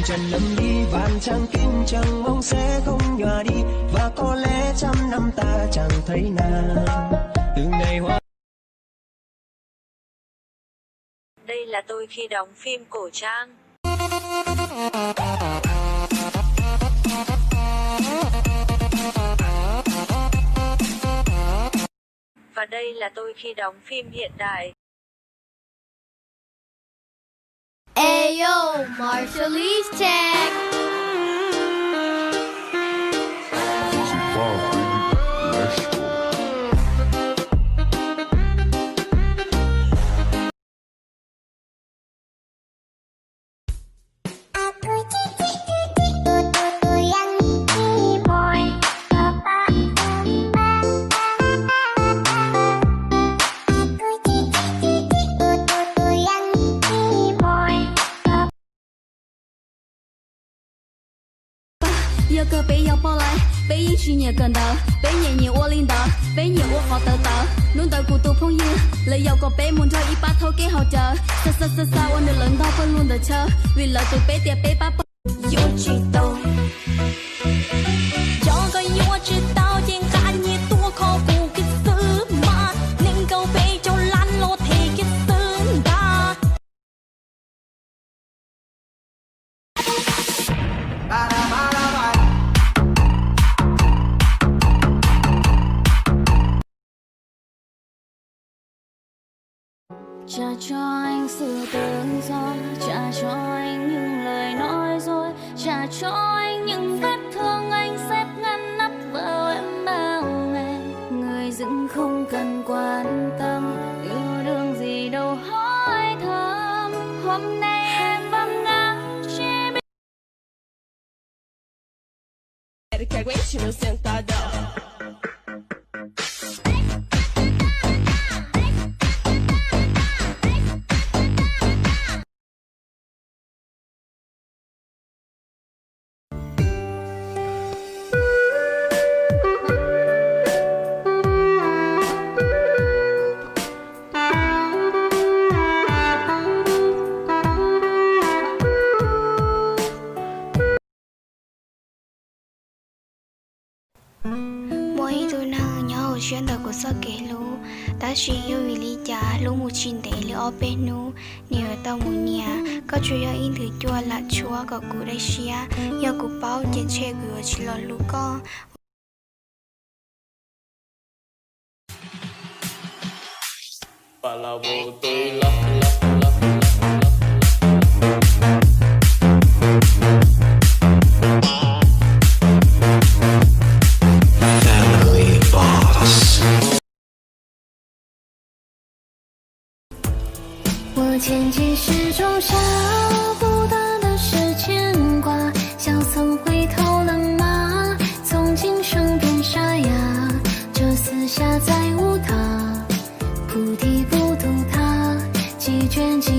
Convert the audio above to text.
trần lâm ly vạn trang kim chẳng mong sẽ không nhòa đi, và có lẽ trăm năm ta chẳng thấy nàng từ ngày hoa. Đây là tôi khi đóng phim cổ trang. Và đây là tôi khi đóng phim hiện đại. Ayo, Marshallese Tech.有个北要包来，北一去年跟到，北年年我领导，北年我好得到，弄到孤独朋友，你有個北門咗一把頭幾好做，實我哋輪到不輪得車，為了對北點北把有知道，这个我知道，點解你多靠顧嘅事嘛，能夠被就爛落地嘅身吧。Trả cho anh sự tự do, trả cho anh những lời nói dối, trả cho anh những vết thương anh xếp ngăn nắp vào em bao ngày. Người dưng không cần quan tâm, yêu đương gì đâu hỏi thăm. Hôm nay em vắng ngang chỉ biết. Que aguente meu sentadão. Mỗi tôi năng nhớ chuyện đời của sao kể lú, ta chỉ yêu vì lý trả lú một chuyện để lú ở bên nú, nhiều tao muốn nhà, có chuyện yêu in thứ chua là chua có cụ đây xia, yêu cụ bao trên che gửi chỉ lo lú con. Và là bộ tôi lắc lắc lắc我渐渐始终少不得的是牵挂，小曾回头冷骂，从今生变沙哑，这四下再无他，菩提不渡他，几卷几